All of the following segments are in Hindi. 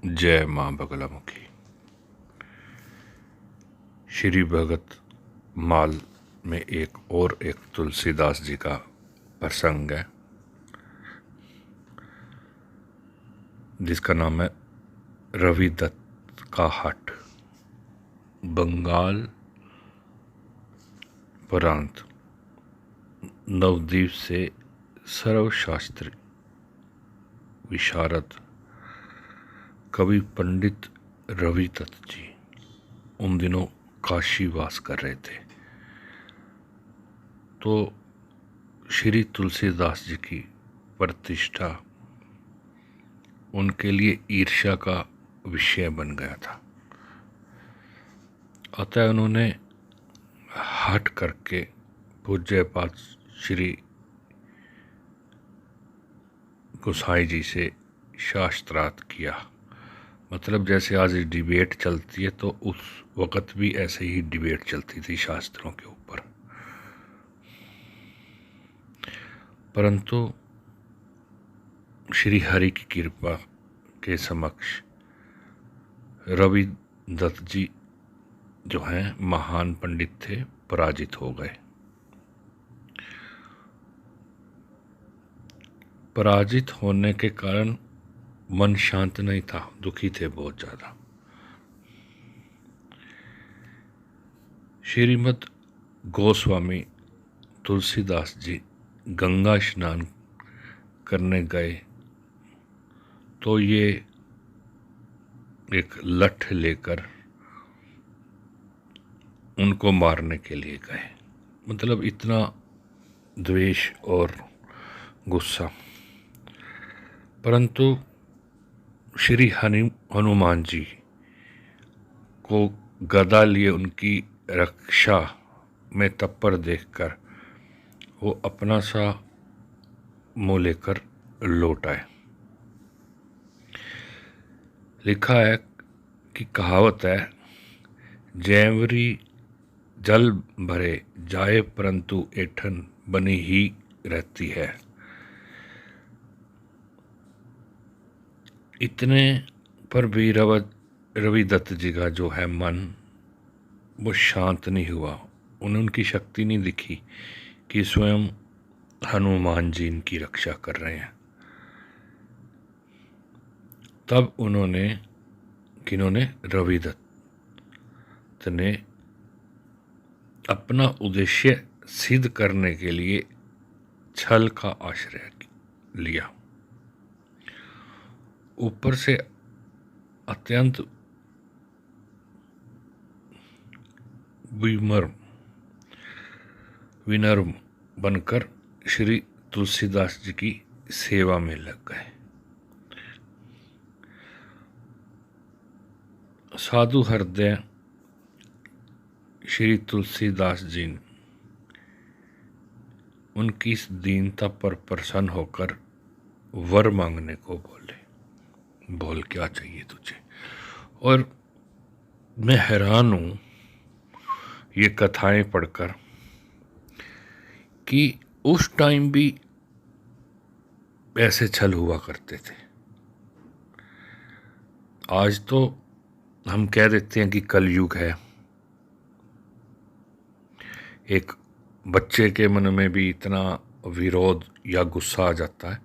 जय माँ बगलामुखी। श्री भगत माल में एक तुलसीदास जी का प्रसंग है जिसका नाम है रवि दत्त का हट। बंगाल प्रांत नवद्वीप से सर्वशास्त्री विशारद कवि पंडित रवि दत्त जी उन दिनों काशी वास कर रहे थे। तो श्री तुलसीदास जी की प्रतिष्ठा उनके लिए ईर्ष्या का विषय बन गया था। अतः उन्होंने हट करके पूज्यपाद श्री गोसाई जी से शास्त्रार्थ किया। मतलब जैसे आज डिबेट चलती है तो उस वक़्त भी ऐसे ही डिबेट चलती थी शास्त्रों के ऊपर। परंतु श्री हरि की कृपा के समक्ष रवि दत्त जी जो हैं महान पंडित थे, पराजित हो गए। पराजित होने के कारण मन शांत नहीं था, दुखी थे बहुत ज़्यादा। श्रीमद् गोस्वामी तुलसीदास जी गंगा स्नान करने गए तो ये एक लठ लेकर उनको मारने के लिए गए। मतलब इतना द्वेष और गुस्सा। परंतु श्री हनुमान जी को गदा लिए उनकी रक्षा में तत्पर देखकर वो अपना सा मुँह लेकर लौट आए। लिखा है कि कहावत है, जैवरी जल भरे जाए परंतु ऐठन बनी ही रहती है। इतने पर भी रवि दत्त जी का जो है मन वो शांत नहीं हुआ। उनकी शक्ति नहीं दिखी कि स्वयं हनुमान जी इनकी रक्षा कर रहे हैं। तब किन्होंने रवि दत्त ने अपना उद्देश्य सिद्ध करने के लिए छल का आश्रय लिया। ऊपर से अत्यंत विनम्र बनकर श्री तुलसीदास जी की सेवा में लग गए। साधु हृदय श्री तुलसीदास जी उनकी इस दीनता पर प्रसन्न होकर वर मांगने को बोले। बोल क्या चाहिए तुझे? और मैं हैरान हूँ ये कथाएं पढ़कर कि उस टाइम भी ऐसे छल हुआ करते थे। आज तो हम कह देते हैं कि कलयुग है। एक बच्चे के मन में भी इतना विरोध या गुस्सा आ जाता है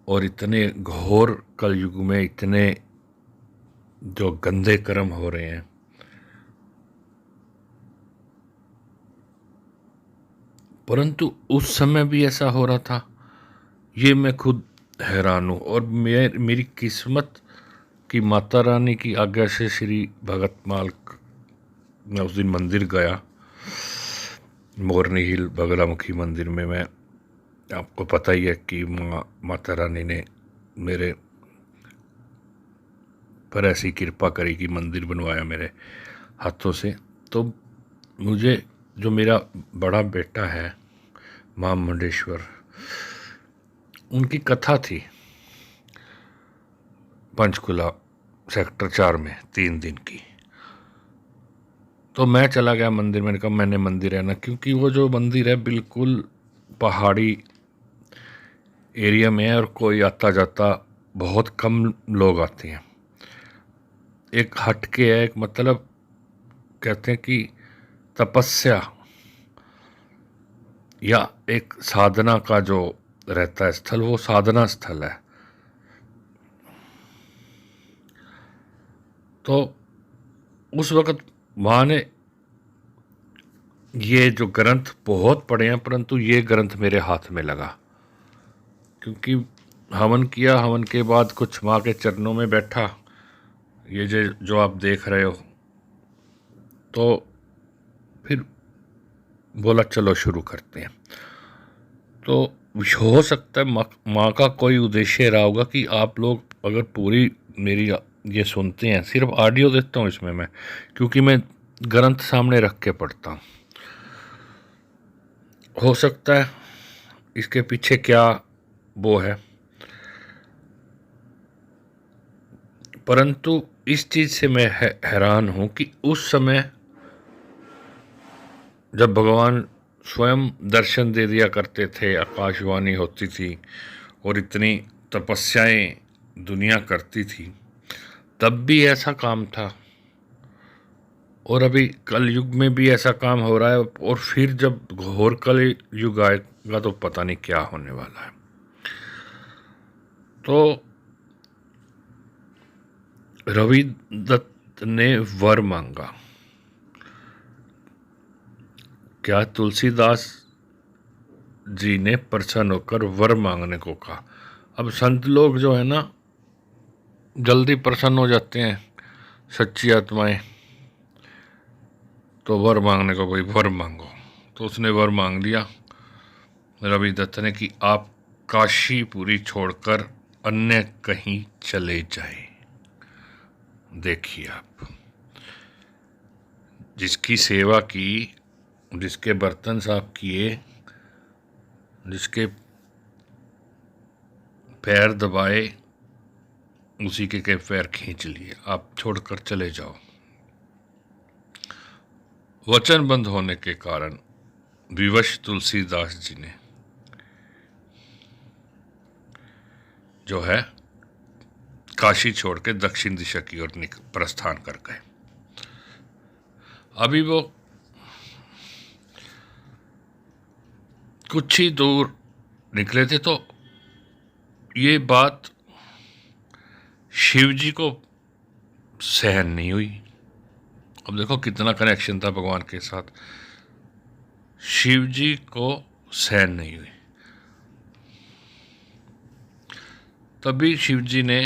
और इतने घोर कलयुग में इतने जो गंदे कर्म हो रहे हैं। परंतु उस समय भी ऐसा हो रहा था, ये मैं खुद हैरान हूँ। और मेरी किस्मत कि माता रानी की आज्ञा से श्री भगत माल मैं उस दिन मंदिर गया, मोरनी हिल बगलामुखी मंदिर में। मैं आपको पता ही है कि माता रानी ने मेरे पर ऐसी कृपा करी कि मंदिर बनवाया मेरे हाथों से। तो मुझे जो मेरा बड़ा बेटा है माँ मुंडेश्वर, उनकी कथा थी पंचकुला सेक्टर 4 में 3 दिन की। तो मैं चला गया मंदिर। मैंने कहा मैंने मंदिर है ना, क्योंकि वो जो मंदिर है बिल्कुल पहाड़ी एरिया में है और कोई आता जाता बहुत कम लोग आते हैं। एक हटके है, एक मतलब कहते हैं कि तपस्या या एक साधना का जो रहता है स्थल, वो साधना स्थल है। तो उस वक़्त माँ ने ये जो ग्रंथ बहुत पढ़े हैं, परंतु ये ग्रंथ मेरे हाथ में लगा, क्योंकि हवन किया, हवन के बाद कुछ माँ के चरणों में बैठा, ये जो आप देख रहे हो, तो फिर बोला चलो शुरू करते हैं। तो हो सकता है माँ का कोई उद्देश्य रहा होगा कि आप लोग अगर पूरी मेरी ये सुनते हैं, सिर्फ ऑडियो देता हूँ इसमें मैं, क्योंकि मैं ग्रंथ सामने रख के पढ़ता हूँ। हो सकता है इसके पीछे क्या वो है, परंतु इस चीज़ से मैं हैरान हूँ कि उस समय जब भगवान स्वयं दर्शन दे दिया करते थे, आकाशवाणी होती थी और इतनी तपस्याएं दुनिया करती थी, तब भी ऐसा काम था, और अभी कल युग में भी ऐसा काम हो रहा है, और फिर जब घोर कल युग आएगा तो पता नहीं क्या होने वाला है। तो रवि दत्त ने वर मांगा। क्या तुलसीदास जी ने प्रसन्न होकर वर मांगने को कहा? अब संत लोग जो है ना, जल्दी प्रसन्न हो जाते हैं, सच्ची आत्माएं। तो वर मांगने को कोई वर मांगो, तो उसने वर मांग लिया रवि दत्त ने कि आप काशीपुरी छोड़कर अन्य कहीं चले जाए। देखिए आप, जिसकी सेवा की, जिसके बर्तन साफ किए, जिसके पैर दबाए, उसी के पैर खींच लिए, आप छोड़कर चले जाओ। वचन बंद होने के कारण विवश तुलसीदास जी ने जो है काशी छोड़ के दक्षिण दिशा की ओर प्रस्थान कर गए। अभी वो कुछ ही दूर निकले थे तो ये बात शिव जी को सहन नहीं हुई। अब देखो कितना कनेक्शन था भगवान के साथ, शिव जी को सहन नहीं हुई। तभी शिव जी ने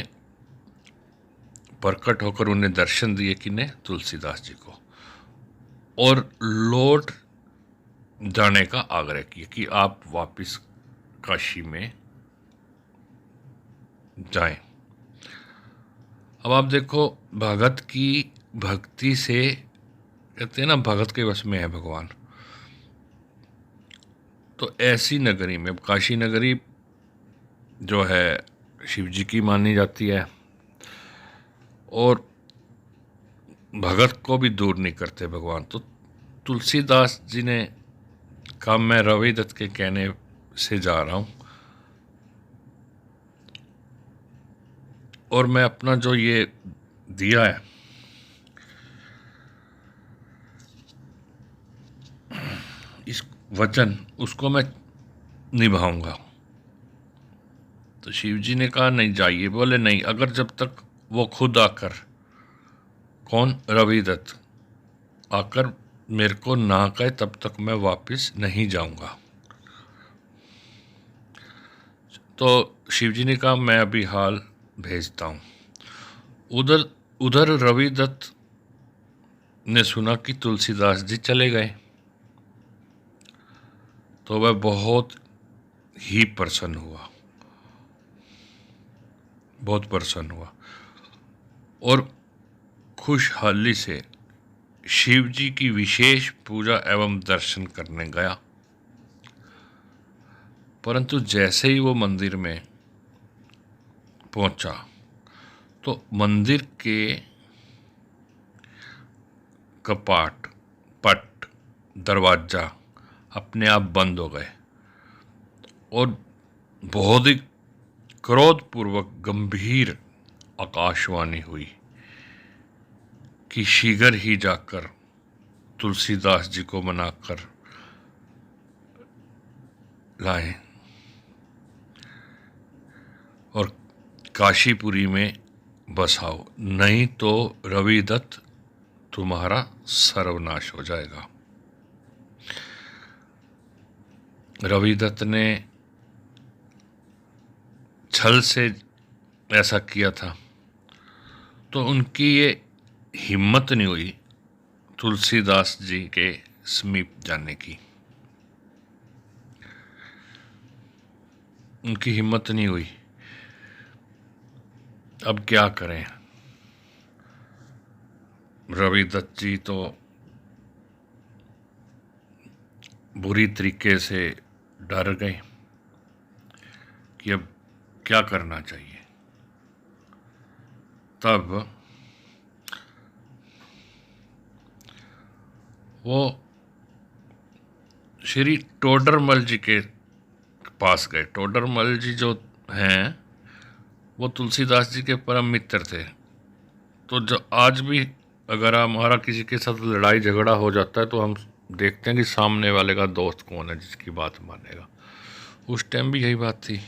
प्रकट होकर उन्हें दर्शन दिए, किन्हें? तुलसीदास जी को, और लौट जाने का आग्रह किया कि आप वापस काशी में जाएं। अब आप देखो, भगत की भक्ति से, कहते हैं ना भगत के वश में है भगवान। तो ऐसी नगरी में, काशी नगरी जो है शिव जी की मानी जाती है, और भगत को भी दूर नहीं करते भगवान। तो तुलसीदास जी ने कहा मैं रवि दत्त के कहने से जा रहा हूँ, और मैं अपना जो ये दिया है इस वचन, उसको मैं निभाऊंगा। तो शिव जी ने कहा नहीं जाइए। बोले नहीं, अगर जब तक वो खुद आकर, कौन? रवि दत्त आकर मेरे को ना कहे तब तक मैं वापस नहीं जाऊंगा। तो शिव जी ने कहा मैं अभी हाल भेजता हूँ। उधर उधर रवि दत्त ने सुना कि तुलसीदास जी चले गए, तो वह बहुत ही प्रसन्न हुआ, बहुत प्रसन्न हुआ, और खुशहाली से शिव जी की विशेष पूजा एवं दर्शन करने गया। परंतु जैसे ही वो मंदिर में पहुंचा तो मंदिर के कपाट, पट, दरवाजा अपने आप बंद हो गए, और बहुत ही क्रोधपूर्वक गंभीर आकाशवाणी हुई कि शीघ्र ही जाकर तुलसीदास जी को मनाकर लाएं और काशीपुरी में बसाओ, नहीं तो रविदत्त तुम्हारा सर्वनाश हो जाएगा। रविदत्त ने छल से ऐसा किया था, तो उनकी ये हिम्मत नहीं हुई तुलसीदास जी के समीप जाने की। उनकी हिम्मत नहीं हुई। अब क्या करें? रविदत्त जी तो बुरी तरीके से डर गए कि अब क्या करना चाहिए। तब वो श्री टोडरमल जी के पास गए। टोडरमल जी जो हैं वो तुलसीदास जी के परम मित्र थे। तो जो आज भी अगर हमारा किसी के साथ लड़ाई झगड़ा हो जाता है तो हम देखते हैं कि सामने वाले का दोस्त कौन है जिसकी बात मानेगा। उस टाइम भी यही बात थी।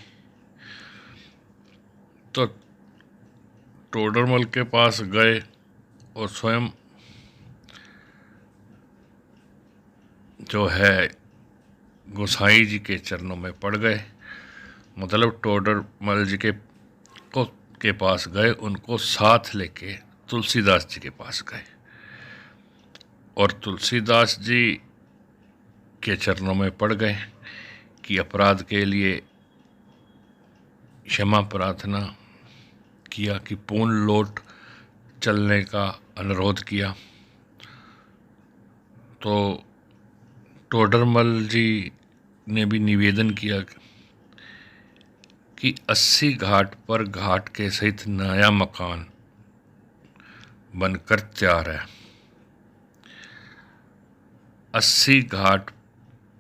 तो टोडरमल के पास गए और स्वयं जो है गोसाई जी के चरणों में पड़ गए। मतलब टोडरमल जी के पास गए, उनको साथ लेके तुलसीदास जी के पास गए और तुलसीदास जी के चरणों में पड़ गए कि अपराध के लिए क्षमा प्रार्थना किया, कि पूर्ण लौट चलने का अनुरोध किया। तो टोडरमल जी ने भी निवेदन किया कि 80 घाट पर घाट के सहित नया मकान बनकर तैयार है। 80 घाट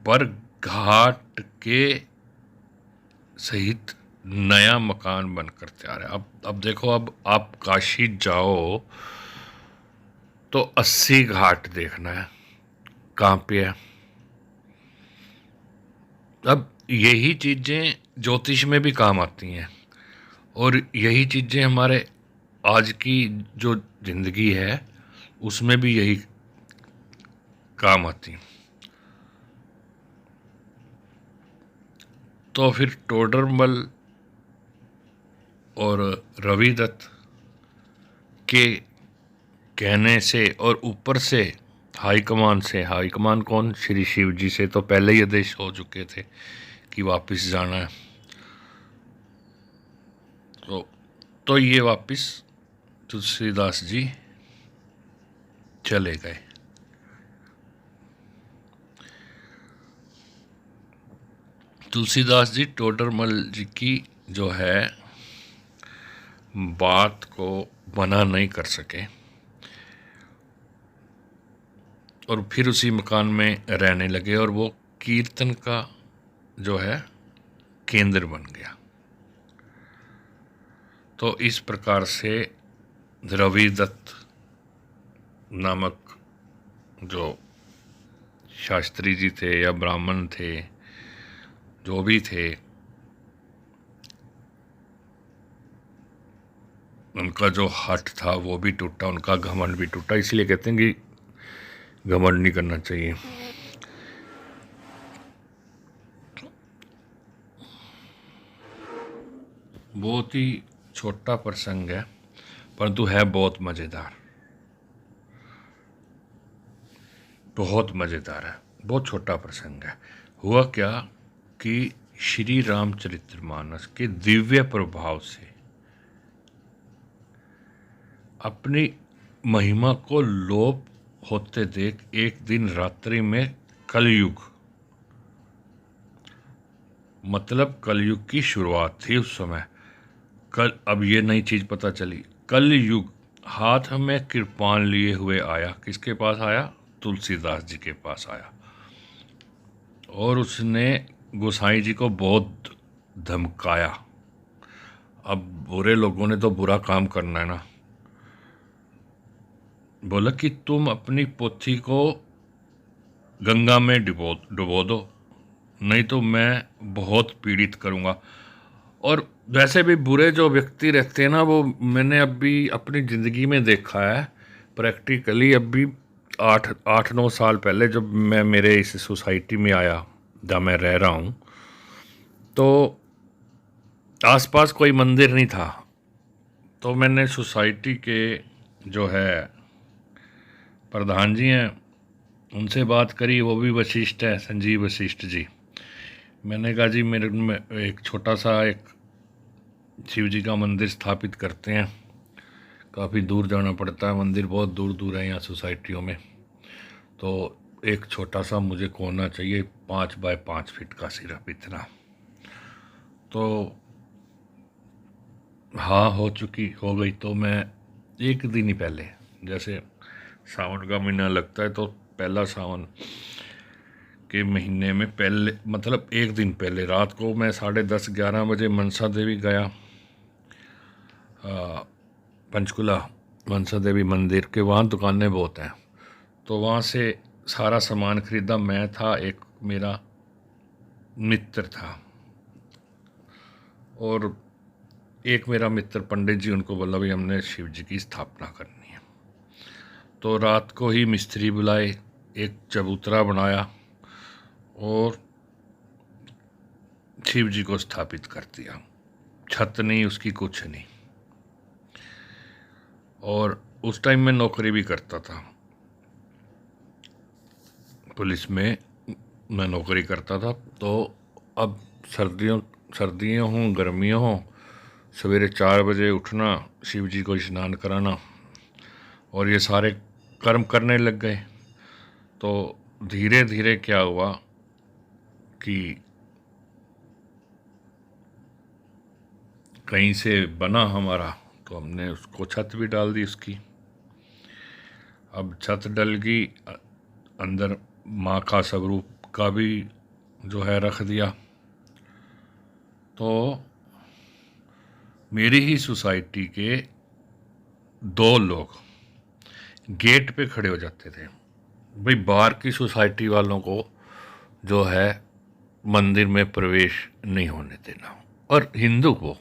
पर घाट के सहित नया मकान बनकर तैयार है। अब देखो, अब आप काशी जाओ तो 80 घाट देखना है, कहाँ पे है। अब यही चीज़ें ज्योतिष में भी काम आती हैं और यही चीज़ें हमारे आज की जो ज़िंदगी है उसमें भी यही काम आती हैं। तो फिर टोडरमल और रविदत्त के कहने से और ऊपर से हाईकमान कौन, श्री शिव जी से तो पहले ही आदेश हो चुके थे कि वापस जाना है। तो ये वापस तुलसीदास जी चले गए। तुलसीदास जी टोडरमल जी की जो है बात को मना नहीं कर सके और फिर उसी मकान में रहने लगे और वो कीर्तन का जो है केंद्र बन गया। तो इस प्रकार से रविदत्त नामक जो शास्त्री जी थे या ब्राह्मण थे, जो भी थे, उनका जो हठ था वो भी टूटा, उनका घमंड भी टूटा। इसलिए कहते हैं कि घमंड नहीं करना चाहिए। बहुत ही छोटा प्रसंग है परंतु है बहुत मज़ेदार, बहुत मज़ेदार है। बहुत छोटा प्रसंग है। हुआ क्या कि श्री रामचरितमानस के दिव्य प्रभाव से अपनी महिमा को लोप होते देख एक दिन रात्रि में कलयुग, मतलब कलयुग की शुरुआत थी उस समय। अब ये नई चीज़ पता चली, कलयुग हाथ में कृपान लिए हुए आया। किसके पास आया? तुलसीदास जी के पास आया और उसने गोसाई जी को बहुत धमकाया अब बुरे लोगों ने तो बुरा काम करना है ना। बोला कि तुम अपनी पोथी को गंगा में डुबो डुबो दो, नहीं तो मैं बहुत पीड़ित करूँगा। और वैसे भी बुरे जो व्यक्ति रहते हैं ना, वो मैंने अभी अपनी ज़िंदगी में देखा है प्रैक्टिकली। अभी 8-9 साल पहले जब मैं मेरे इस सोसाइटी में आया जहाँ मैं रह रहा हूँ, तो आसपास कोई मंदिर नहीं था। तो मैंने सोसाइटी के जो है प्रधान जी हैं उनसे बात करी, वो भी वशिष्ठ है, संजीव वशिष्ठ जी। मैंने कहा जी मेरे में एक छोटा सा एक शिव जी का मंदिर स्थापित करते हैं, काफ़ी दूर जाना पड़ता है, मंदिर बहुत दूर दूर है यहाँ सोसाइटियों में, तो एक छोटा सा मुझे कोना चाहिए 5 बाय 5 फीट का, सिर्फ इतना। तो हाँ हो गई। तो मैं एक दिन ही पहले, जैसे सावन का महीना लगता है तो पहला सावन के महीने में पहले, मतलब एक दिन पहले रात को मैं 10:30-11 बजे मनसा देवी गया, पंचकुला मनसा देवी मंदिर के वहाँ दुकानें बहुत हैं, तो वहाँ से सारा सामान ख़रीदा। मैं था, एक मेरा मित्र था, और एक मेरा मित्र पंडित जी, उनको बोला भाई हमने शिव जी की स्थापना करनी है। तो रात को ही मिस्त्री बुलाए, एक चबूतरा बनाया और शिव जी को स्थापित कर दिया। छत नहीं उसकी, कुछ नहीं। और उस टाइम मैं नौकरी भी करता था, पुलिस में मैं नौकरी करता था। तो अब सर्दियाँ हों गर्मियाँ हों, सवेरे 4 बजे उठना, शिव जी को स्नान कराना, और ये सारे कर्म करने लग गए। तो धीरे धीरे क्या हुआ कि कहीं से बना हमारा, तो हमने उसको छत भी डाल दी उसकी। अब छत डल गई, अंदर माँ का स्वरूप का भी जो है रख दिया। तो मेरी ही सोसाइटी के 2 लोग गेट पे खड़े हो जाते थे, भाई बाहर की सोसाइटी वालों को जो है मंदिर में प्रवेश नहीं होने देना। और हिंदू को,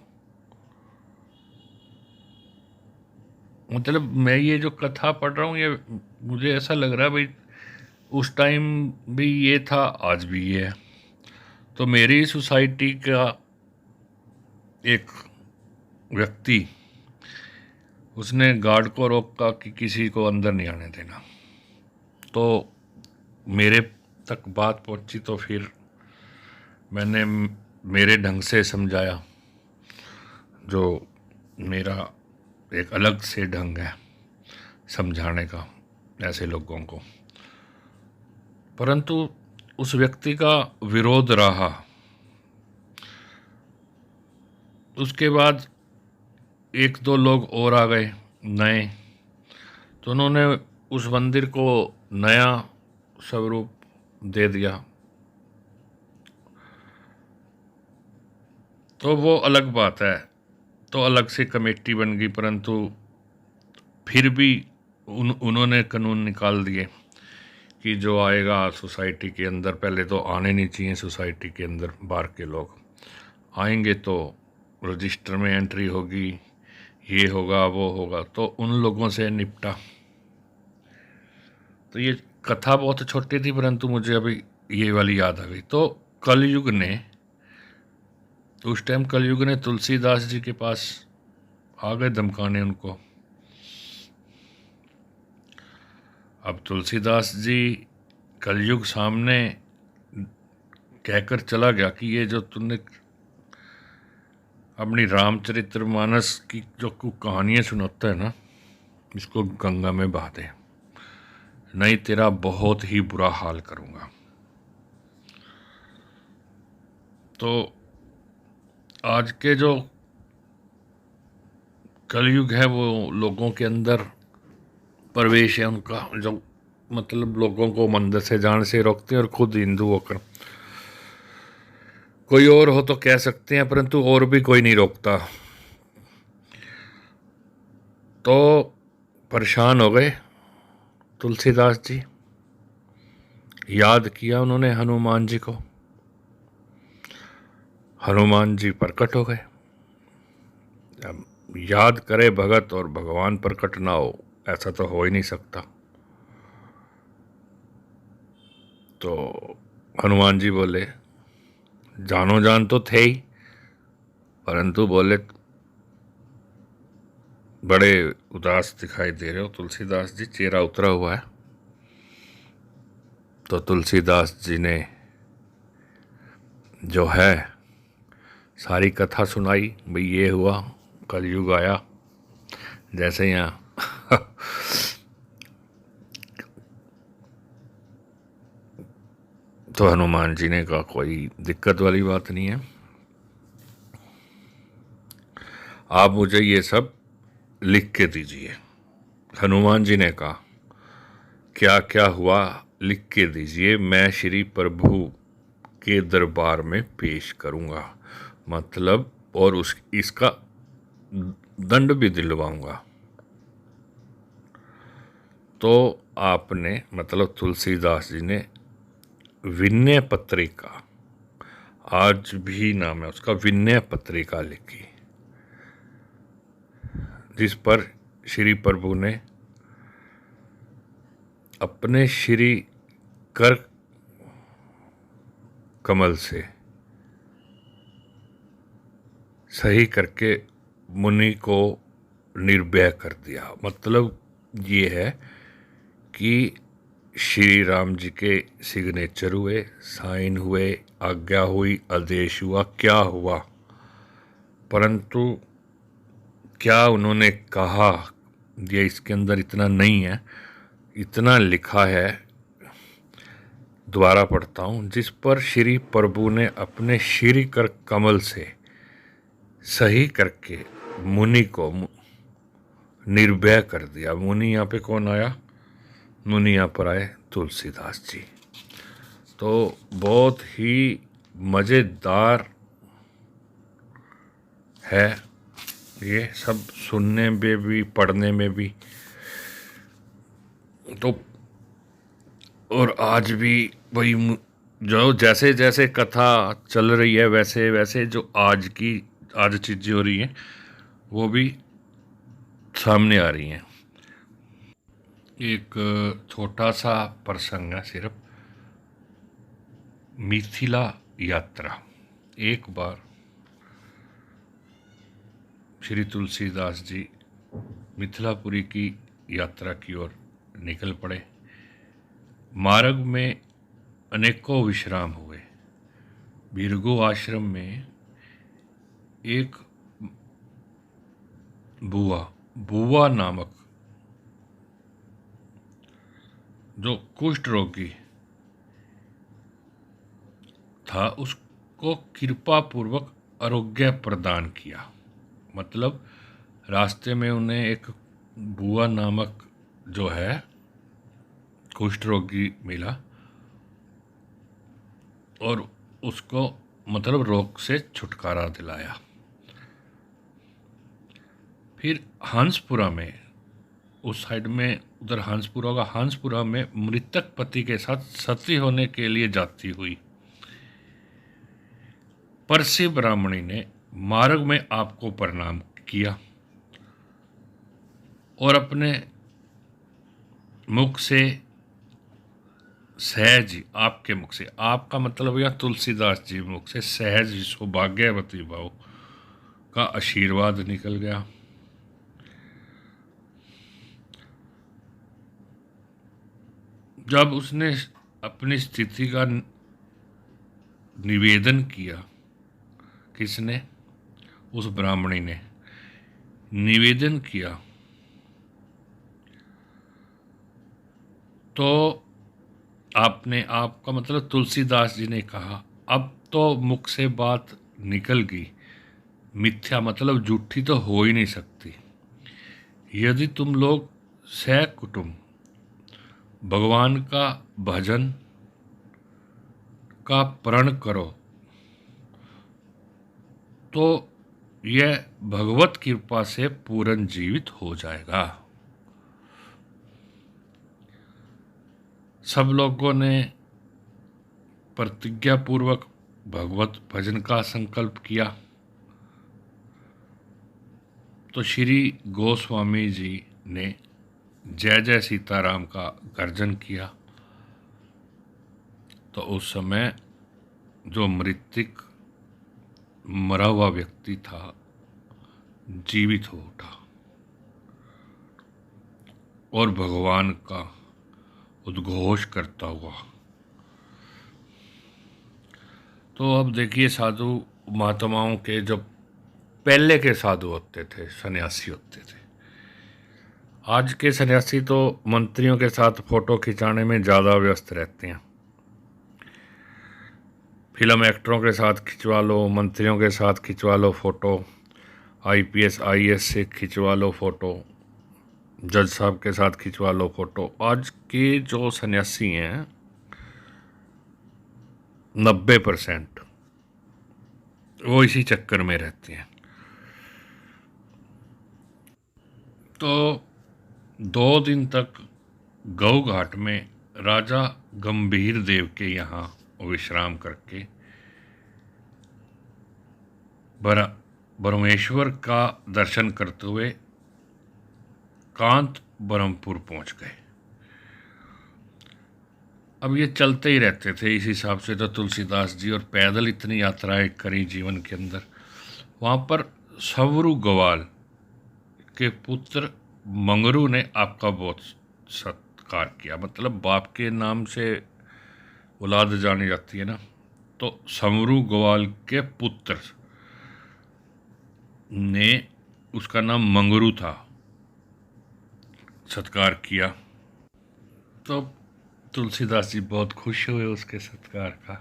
मतलब मैं ये जो कथा पढ़ रहा हूँ, ये मुझे ऐसा लग रहा है भाई उस टाइम भी ये था, आज भी ये है। तो मेरी सोसाइटी का एक व्यक्ति, उसने गार्ड को रोका कि किसी को अंदर नहीं आने देना। तो मेरे तक बात पहुंची, तो फिर मैंने मेरे ढंग से समझाया, जो मेरा एक अलग से ढंग है समझाने का ऐसे लोगों को। परंतु उस व्यक्ति का विरोध रहा। उसके बाद 1-2 लोग और आ गए नए, तो उन्होंने उस मंदिर को नया स्वरूप दे दिया। तो वो अलग बात है, तो अलग से कमेटी बन गई, परंतु फिर भी उन्होंने कानून निकाल दिए कि जो आएगा सोसाइटी के अंदर, पहले तो आने नहीं चाहिए सोसाइटी के अंदर, बाहर के लोग आएंगे तो रजिस्टर में एंट्री होगी, ये होगा वो होगा, तो उन लोगों से निपटा। तो ये कथा बहुत छोटी थी, परंतु मुझे अभी ये वाली याद आ गई। तो कलयुग ने, उस टाइम कलयुग ने तुलसीदास जी के पास आ गए धमकाने उनको। अब तुलसीदास जी कलयुग सामने कहकर चला गया कि ये जो तुमने अपनी रामचरितमानस की जो कहानियाँ सुनाता है ना, इसको गंगा में बहा दे, नहीं तेरा बहुत ही बुरा हाल करूँगा। तो आज के जो कलयुग है, वो लोगों के अंदर प्रवेश है उनका, जो मतलब लोगों को मंदिर से जाने से रोकते हैं, और खुद हिंदू होकर, कोई और हो तो कह सकते हैं, परंतु और भी कोई नहीं रोकता। तो परेशान हो गए तुलसीदास जी। याद किया उन्होंने हनुमान जी को। हनुमान जी प्रकट हो गए। अब याद करे भगत और भगवान प्रकट ना हो, ऐसा तो हो ही नहीं सकता। तो हनुमान जी बोले, जानो जान तो थे ही, परंतु बोले बड़े उदास दिखाई दे रहे हो तुलसीदास जी, चेहरा उतरा हुआ है। तो तुलसीदास जी ने जो है सारी कथा सुनाई। भाई ये हुआ, कलयुग आया, जैसे यहाँ तो हनुमान जी ने कहा कोई दिक्कत वाली बात नहीं है, आप मुझे ये सब लिख के दीजिए। हनुमान जी ने कहा क्या क्या हुआ लिख के दीजिए, मैं श्री प्रभु के दरबार में पेश करूंगा, मतलब और उस इसका दंड भी दिलवाऊंगा। तो आपने मतलब तुलसीदास जी ने विनय पत्रिका, आज भी नाम है उसका, विनय पत्रिका लिखी, जिस पर श्री प्रभु ने अपने श्री कर कमल से सही करके मुनि को निर्भय कर दिया। मतलब ये है कि श्री राम जी के सिग्नेचर हुए, साइन हुए, आज्ञा हुई, आदेश हुआ, क्या हुआ, परंतु क्या उन्होंने कहा ये इसके अंदर इतना नहीं है। इतना लिखा है, दोबारा पढ़ता हूँ, जिस पर श्री प्रभु ने अपने श्री कर कमल से सही करके मुनि को निर्भय कर दिया। मुनि यहाँ पे कौन आया? मुनि यहाँ पर आए तुलसीदास जी। तो बहुत ही मज़ेदार है ये सब, सुनने में भी पढ़ने में भी। तो और आज भी वही जो जैसे जैसे कथा चल रही है वैसे वैसे जो आज चीज़ें हो रही हैं वो भी सामने आ रही हैं। एक छोटा सा प्रसंग है सिर्फ, मिथिला यात्रा। एक बार श्री तुलसीदास जी मिथिलापुरी की यात्रा की ओर निकल पड़े। मार्ग में अनेकों विश्राम हुए। भीरगु आश्रम में एक बुआ नामक जो कुष्ठ रोगी था, उसको कृपा पूर्वक आरोग्य प्रदान किया। मतलब रास्ते में उन्हें एक बुआ नामक जो है कुष्ठ रोगी मिला और उसको मतलब रोग से छुटकारा दिलाया। फिर हंसपुरा में, उस साइड में उधर हंसपुरा होगा, हंसपुरा में मृतक पति के साथ सती होने के लिए जाती हुई परसी ब्राह्मणी ने मार्ग में आपको प्रणाम किया और अपने मुख से सहज, आपके मुख से, आपका मतलब या तुलसीदास जी मुख से सहज सौभाग्यवती भाव का आशीर्वाद निकल गया। जब उसने अपनी स्थिति का निवेदन किया, किसने? उस ब्राह्मणी ने निवेदन किया, तो आपका मतलब तुलसीदास जी ने कहा, अब तो मुख से बात निकल गई, मिथ्या मतलब झूठी तो हो ही नहीं सकती। यदि तुम लोग सहकुटुंब भगवान का भजन का प्रण करो तो यह भगवत कृपा से पूर्ण जीवित हो जाएगा। सब लोगों ने प्रतिज्ञा पूर्वक भगवत भजन का संकल्प किया। तो श्री गोस्वामी जी ने जय जय सीताराम का गर्जन किया। तो उस समय जो मृतिक मरा हुआ व्यक्ति था जीवित हो उठा और भगवान का उद्घोष करता हुआ। तो अब देखिए, साधु महात्माओं के जो पहले के साधु होते थे, सन्यासी होते थे। आज के सन्यासी तो मंत्रियों के साथ फोटो खिंचाने में ज़्यादा व्यस्त रहते हैं। फिल्म एक्टरों के साथ खिंचवा लो, मंत्रियों के साथ खिंचवा लो फ़ोटो, आईपीएस आईएएस से खिंचवा लो फ़ोटो, जज साहब के साथ खिंचवा लो फ़ोटो। आज के जो सन्यासी हैं 90% वो इसी चक्कर में रहते हैं। तो 2 दिन तक गौ घाट में राजा गंभीर देव के यहाँ विश्राम करके ब्रह्मेश्वर का दर्शन करते हुए कांत ब्रह्मपुर पहुँच गए। अब ये चलते ही रहते थे। इस हिसाब से तो तुलसीदास जी और पैदल इतनी यात्राएं करी जीवन के अंदर। वहाँ पर सवरु ग्वाल के पुत्र मंगरू ने आपका बहुत सत्कार किया। मतलब बाप के नाम से औलाद जानी जाती है ना, तो समरू ग्वाल के पुत्र ने, उसका नाम मंगरू था, सत्कार किया। तो तुलसीदास जी बहुत खुश हुए उसके सत्कार का,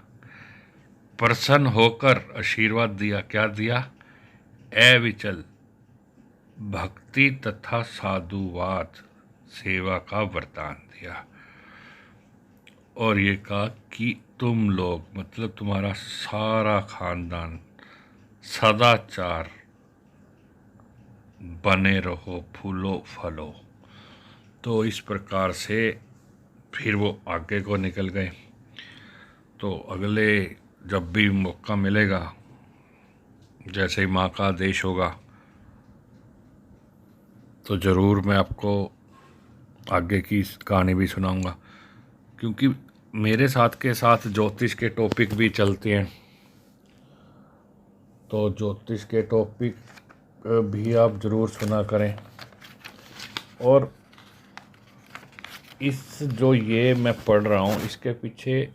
प्रसन्न होकर आशीर्वाद दिया। क्या दिया? ए विचल, भक्ति तथा साधुवाद सेवा का वरदान दिया। और ये कहा कि तुम लोग, मतलब तुम्हारा सारा खानदान, सदाचार बने रहो, फूलो फलो। तो इस प्रकार से फिर वो आगे को निकल गए। तो अगले जब भी मौका मिलेगा, जैसे ही माँ का आदेश होगा, तो ज़रूर मैं आपको आगे की कहानी भी सुनाऊंगा। क्योंकि मेरे साथ के साथ ज्योतिष के टॉपिक भी चलते हैं। तो ज्योतिष के टॉपिक भी आप ज़रूर सुना करें। और इस जो ये मैं पढ़ रहा हूँ, इसके पीछे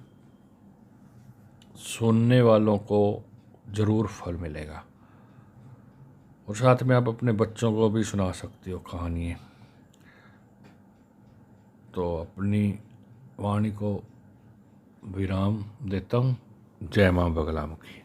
सुनने वालों को ज़रूर फल मिलेगा। और साथ में आप अपने बच्चों को भी सुना सकते हो कहानियाँ। तो अपनी वाणी को विराम देता हूँ। जय माँ बगलामुखी।